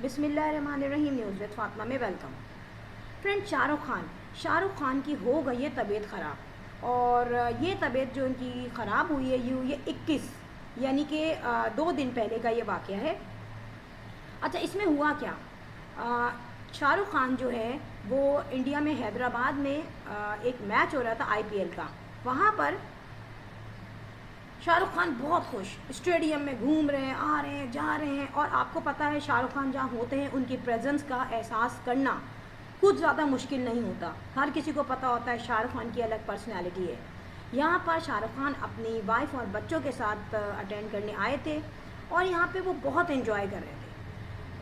बिस्मिल्लाहिर्रहमानिर्रहीम news with Fatima में welcome. Friend, Shahrukh Khan की हो गई है तबीयत ख़राब। और ये तबीयत जो इनकी ख़राब हुई है ये हुई है 21 यानी कि 2 दिन पहले का ये वाक़या है। अच्छा, इसमें हुआ क्या? शाहरुख खान जो है वो इंडिया में हैदराबाद में एक मैच हो रहा था IPL का। वहाँ पर शाहरुख खान बहुत खुश स्टेडियम में घूम रहे हैं, आ रहे हैं, जा रहे हैं। और आपको पता है शाहरुख खान जहाँ होते हैं उनकी प्रेजेंस का एहसास करना कुछ ज़्यादा मुश्किल नहीं होता। हर किसी को पता होता है शाहरुख खान की अलग पर्सनैलिटी है। यहाँ पर शाहरुख खान अपनी वाइफ और बच्चों के साथ अटेंड करने आए थे और यहाँ पे वो बहुत एंजॉय कर रहे थे।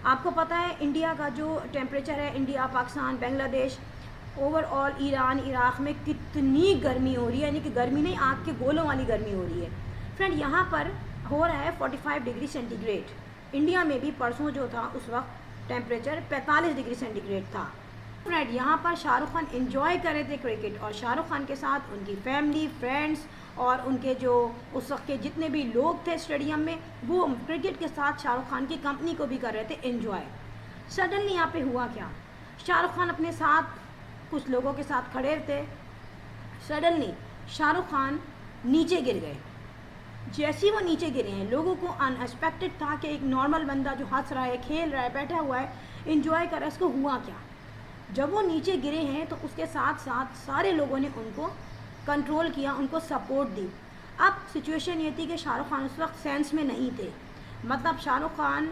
आपको पता है इंडिया का जो टेम्परेचर है, India, Pakistan, Bangladesh, overall Iran, Iraq में कितनी गर्मी हो रही है, यानी कि गर्मी नहीं, आग के गोलों वाली गर्मी हो रही है। फ्रेंड, यहाँ पर हो रहा है 45 डिग्री सेंटीग्रेड। इंडिया में भी परसों जो था उस वक्त टेम्परेचर 45 डिग्री सेंटीग्रेड था। फ्रेंड, यहाँ पर शाहरुख खान एंजॉय कर रहे थे क्रिकेट, और शाहरुख खान के साथ उनकी फैमिली, फ्रेंड्स और उनके जो उस वक्त के जितने भी लोग थे स्टेडियम में, वो क्रिकेट के साथ शाहरुख खान की कंपनी को भी कर रहे थे एंजॉय। सडनली यहाँ पे हुआ क्या? शाहरुख खान अपने साथ कुछ लोगों के साथ खड़े थे। सडनली शाहरुख खान नीचे गिर गए। जैसे ही वो नीचे गिरे हैं, लोगों को अनएक्सपेक्टेड था कि एक नॉर्मल बंदा जो हंस रहा है, खेल रहा है, बैठा हुआ है, एंजॉय कर रहा है, इसको हुआ क्या? जब वो नीचे गिरे हैं तो उसके साथ साथ सारे लोगों ने उनको कंट्रोल किया, उनको सपोर्ट दी। अब सिचुएशन ये थी कि शाहरुख खान उस वक्त सेंस में नहीं थे। मतलब शाहरुख खान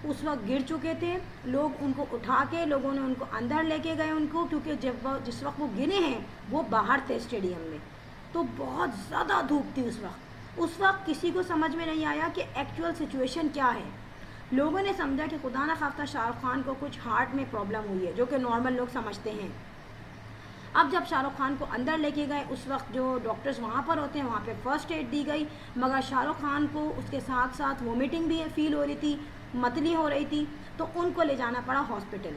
उस वक्त गिर चुके थे, लोग उनको उठा के लोगों ने उनको अंदर लेके गए उनको, क्योंकि जिस वक्त वो गिरे हैं वो बाहर थे स्टेडियम में, तो बहुत ज़्यादा धूप थी उस वक्त किसी को समझ में नहीं आया कि एक्चुअल सिचुएशन क्या है। लोगों ने समझा कि खुदा ना खास्ता शाहरुख खान को कुछ हार्ट में प्रॉब्लम हुई है, जो कि नॉर्मल लोग समझते हैं। अब जब शाहरुख खान को अंदर लेके गए, उस वक्त जो डॉक्टर्स वहाँ पर होते हैं वहाँ पे फर्स्ट एड दी गई, मगर शाहरुख खान को उसके साथ साथ वोमिटिंग भी फील हो रही थी, मतली हो रही थी, तो उनको ले जाना पड़ा हॉस्पिटल।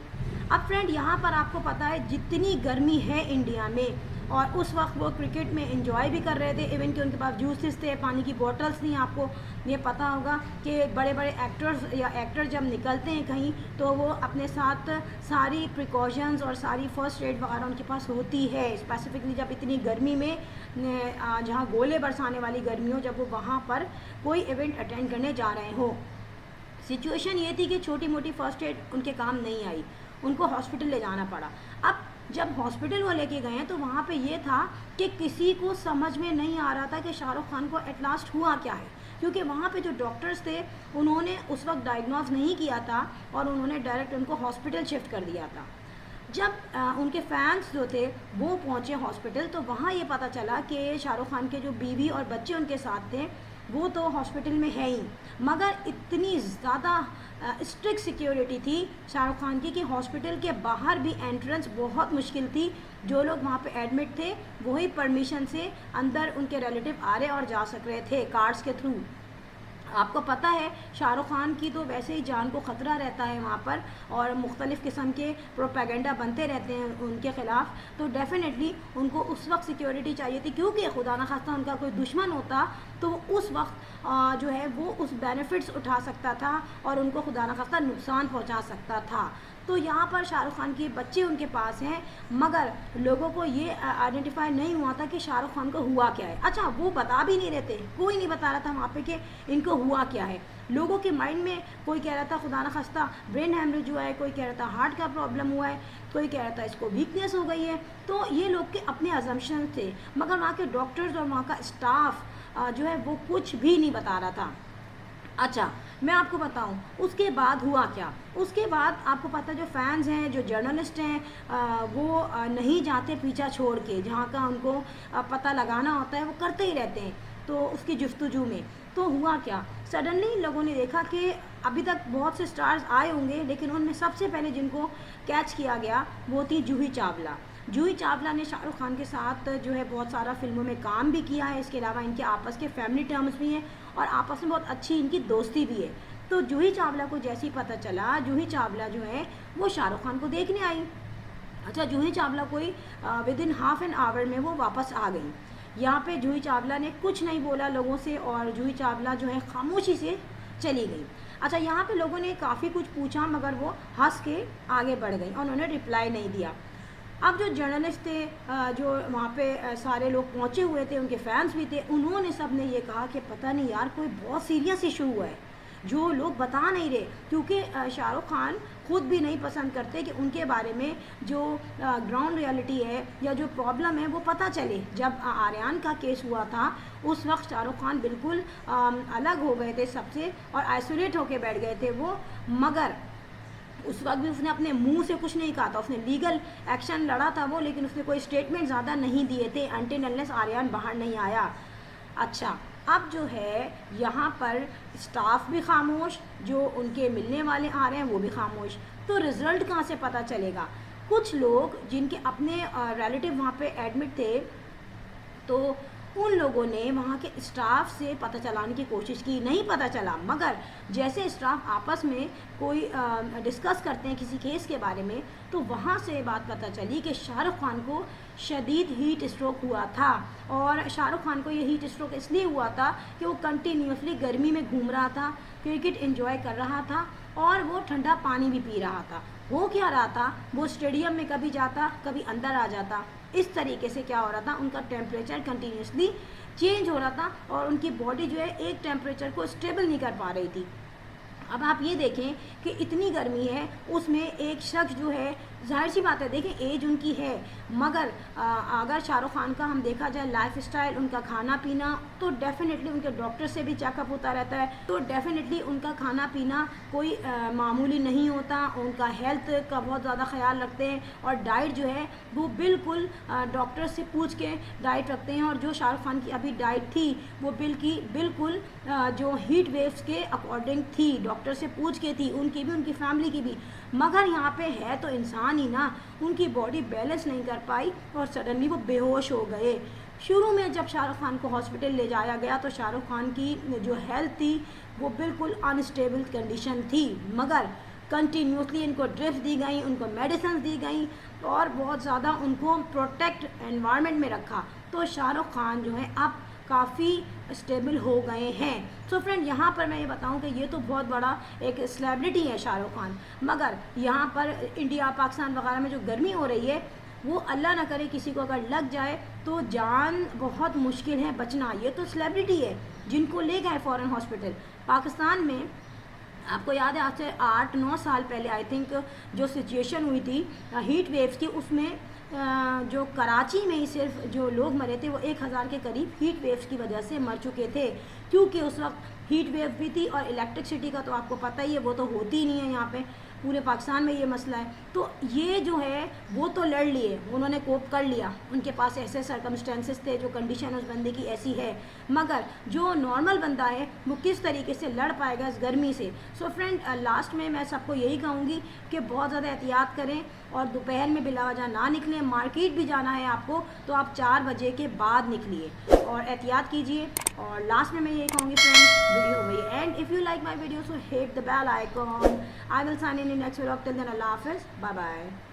अब फ्रेंड, यहाँ पर आपको पता है जितनी गर्मी है इंडिया में, और उस वक्त वो क्रिकेट में एंजॉय भी कर रहे थे, इवन कि उनके पास जूसेस थे, पानी की बॉटल्स थी। आपको ये पता होगा कि बड़े बड़े एक्टर्स या एक्टर जब निकलते हैं कहीं तो वो अपने साथ सारी प्रिकॉशंस और सारी फर्स्ट एड वगैरह उनके पास होती है, स्पेसिफिकली जब इतनी गर्मी में जहाँ गोले बरसाने वाली गर्मी हो, जब वो वहाँ पर कोई इवेंट अटेंड करने जा रहे हो। सिचुएशन ये थी कि छोटी मोटी फर्स्ट एड उनके काम नहीं आई, उनको हॉस्पिटल ले जाना पड़ा। अब जब हॉस्पिटल वो लेके गए हैं तो वहाँ पे ये था कि किसी को समझ में नहीं आ रहा था कि शाहरुख खान को एट लास्ट हुआ क्या है, क्योंकि वहाँ पे जो डॉक्टर्स थे उन्होंने उस वक्त डायग्नोज नहीं किया था और उन्होंने डायरेक्ट उनको हॉस्पिटल शिफ्ट कर दिया था। जब उनके फैंस जो थे वो पहुँचे हॉस्पिटल, तो वहाँ ये पता चला कि शाहरुख खान के जो बीवी और बच्चे उनके साथ थे वो तो हॉस्पिटल में है ही, मगर इतनी ज़्यादा स्ट्रिक्ट सिक्योरिटी थी शाहरुख खान की कि हॉस्पिटल के बाहर भी एंट्रेंस बहुत मुश्किल थी। जो लोग वहाँ पे एडमिट थे वही परमिशन से अंदर उनके रिलेटिव आ रहे और जा सक रहे थे कार्ड्स के थ्रू। आपको पता है शाहरुख खान की तो वैसे ही जान को ख़तरा रहता है वहाँ पर, और मुख्तलिफ़ किस्म के प्रोपेगेंडा बनते रहते हैं उनके ख़िलाफ़, तो डेफ़िनेटली उनको उस वक्त सिक्योरिटी चाहिए थी, क्योंकि खुदा न खास्ता उनका कोई दुश्मन होता तो उस वक्त जो है वो उस बेनिफिट्स उठा सकता था और उनको खुदा न खास्ता नुकसान पहुँचा सकता था। तो यहाँ पर शाहरुख खान के बच्चे उनके पास हैं, मगर लोगों को ये आइडेंटिफाई नहीं हुआ था कि शाहरुख खान को हुआ क्या है। अच्छा, वो बता भी नहीं रहे थे, कोई नहीं बता रहा था वहाँ पे कि इनको हुआ क्या है। लोगों के माइंड में कोई कह रहा था खुदा न खास्ता ब्रेन हेमरेज हुआ है, कोई कह रहा था हार्ट का प्रॉब्लम हुआ है, कोई कह रहा था इसको वीकनेस हो गई है। तो ये लोग के अपने अजम्पशन थे, मगर वहाँ के डॉक्टर्स और वहाँ का स्टाफ जो है वो कुछ भी नहीं बता रहा था। अच्छा, मैं आपको बताऊं उसके बाद हुआ क्या। उसके बाद आपको पता है जो फैंस हैं, जो जर्नलिस्ट हैं, वो नहीं जाते पीछा छोड़ के, जहाँ का उनको पता लगाना होता है वो करते ही रहते हैं। तो उसकी जुस्तजू में तो हुआ क्या, सडनली लोगों ने देखा कि अभी तक बहुत से स्टार्स आए होंगे, लेकिन उनमें सबसे पहले जिनको कैच किया गया वो थी जूही चावला। जूही चावला ने शाहरुख खान के साथ जो है बहुत सारा फिल्मों में काम भी किया है, इसके अलावा इनके आपस के फैमिली टर्म्स भी हैं और आपस में बहुत अच्छी इनकी दोस्ती भी है। तो जूही चावला को जैसे ही पता चला, जूही चावला जो है वो शाहरुख खान को देखने आई। अच्छा, जूही चावला कोई with in half an hour में वो वापस आ गई। यहाँ पे जूही चावला ने कुछ नहीं बोला लोगों से, और जूही चावला जो है खामोशी से चली गई। अच्छा, यहाँ पे लोगों ने काफ़ी कुछ पूछा मगर वो हंस के आगे बढ़ गई, उन्होंने रिप्लाई नहीं दिया। अब जो जर्नलिस्ट थे, जो वहाँ पे सारे लोग पहुँचे हुए थे, उनके फैंस भी थे, उन्होंने सब ने ये कहा कि पता नहीं यार कोई बहुत सीरियस इशू हुआ है जो लोग बता नहीं रहे, क्योंकि शाहरुख खान खुद भी नहीं पसंद करते कि उनके बारे में जो ग्राउंड रियलिटी है या जो प्रॉब्लम है वो पता चले। जब आर्यन का केस हुआ था उस वक्त शाहरुख खान बिल्कुल अलग हो गए थे सबसे और आइसोलेट होके बैठ गए थे वो, मगर उस वक्त भी उसने अपने मुंह से कुछ नहीं कहा था, उसने लीगल एक्शन लड़ा था वो, लेकिन उसने कोई स्टेटमेंट ज़्यादा नहीं दिए थे अनटिल अनलेस आर्यन बाहर नहीं आया। अच्छा, अब जो है यहाँ पर स्टाफ भी खामोश, जो उनके मिलने वाले आ रहे हैं वो भी खामोश, तो रिज़ल्ट कहाँ से पता चलेगा? कुछ लोग जिनके अपने रिलेटिव वहाँ पे एडमिट थे, तो उन लोगों ने वहाँ के स्टाफ से पता चलाने की कोशिश की, नहीं पता चला, मगर जैसे स्टाफ आपस में कोई डिस्कस करते हैं किसी केस के बारे में, तो वहाँ से बात पता चली कि शाहरुख खान को शदीद हीट स्ट्रोक हुआ था। और शाहरुख खान को ये हीट स्ट्रोक इसलिए हुआ था कि वो कंटिन्यूसली गर्मी में घूम रहा था, क्रिकेट एंजॉय कर रहा था और वो ठंडा पानी भी पी रहा था। हो क्या रहा था, वो स्टेडियम में कभी जाता कभी अंदर आ जाता, इस तरीके से क्या हो रहा था, उनका टेम्परेचर कंटिन्यूसली चेंज हो रहा था और उनकी बॉडी जो है एक टेम्परेचर को स्टेबल नहीं कर पा रही थी। अब आप ये देखें कि इतनी गर्मी है, उसमें एक शख्स जो है, जाहिर सी बात है, देखें एज उनकी है, मगर अगर शाहरुख खान का हम देखा जाए लाइफ स्टाइल, उनका खाना पीना, तो डेफिनेटली उनके डॉक्टर से भी चेकअप होता रहता है, तो डेफिनेटली उनका खाना पीना कोई मामूली नहीं होता, उनका हेल्थ का बहुत ज़्यादा ख्याल रखते हैं और डाइट जो है वो बिल्कुल डॉक्टर से पूछ के डाइट रखते हैं। और जो शाहरुख खान की अभी डाइट थी वो बिल्कुल जो हीट वेव्स के अकॉर्डिंग थी, डॉक्टर से पूछ के थी, उनकी भी उनकी फैमिली की भी, मगर यहाँ पे है तो इंसान ही ना, उनकी बॉडी बैलेंस नहीं कर पाई और सडनली वो बेहोश हो गए। शुरू में जब शाहरुख खान को हॉस्पिटल ले जाया गया तो शाहरुख खान की जो हेल्थ थी वो बिल्कुल अनस्टेबल कंडीशन थी, मगर कंटिन्यूसली इनको ड्रिप्स दी गई, उनको मेडिसिन दी गई और बहुत ज़्यादा उनको प्रोटेक्ट एनवायरनमेंट में रखा, तो शाहरुख खान जो है अब काफ़ी स्टेबल हो गए हैं। सो फ्रेंड, यहाँ पर मैं ये बताऊँ कि ये तो बहुत बड़ा एक सेलिब्रिटी है शाहरुख खान, मगर यहाँ पर इंडिया पाकिस्तान वगैरह में जो गर्मी हो रही है वो अल्लाह ना करे किसी को अगर लग जाए तो जान बहुत मुश्किल है बचना। ये तो सेलिब्रिटी है जिनको ले गए फ़ॉरेन हॉस्पिटल। पाकिस्तान में आपको याद है आज से 8-9 साल पहले आई थिंक जो सिचुएशन हुई थी हीट वेव्स की, उसमें जो कराची में ही सिर्फ जो लोग मरे थे वो 1000 के करीब हीट वेव्स की वजह से मर चुके थे, क्योंकि उस वक्त हीट वेव भी थी और इलेक्ट्रिसिटी का तो आपको पता ही है वो तो होती ही नहीं है यहाँ पे, पूरे पाकिस्तान में ये मसला है। तो ये जो है वो तो लड़ लिए, उन्होंने कोप कर लिया, उनके पास ऐसे सर्कमस्टेंसेस थे, जो कंडीशन उस बंदे की ऐसी है, मगर जो नॉर्मल बंदा है वो किस तरीके से लड़ पाएगा इस गर्मी से। सो फ्रेंड, लास्ट में मैं सबको यही कहूँगी कि बहुत ज़्यादा एहतियात करें और दोपहर में बिलावजह ना निकलें। मार्केट भी जाना है आपको तो आप 4 बजे के बाद निकलिए और एहतियात कीजिए। और लास्ट में मैं यही कहूँगी फ्रेंड्स, वीडियो हो गई and if you like my video so hit the bell icon. I will sign in next vlog. Till then अल्लाह हाफिज़, बाय बाय।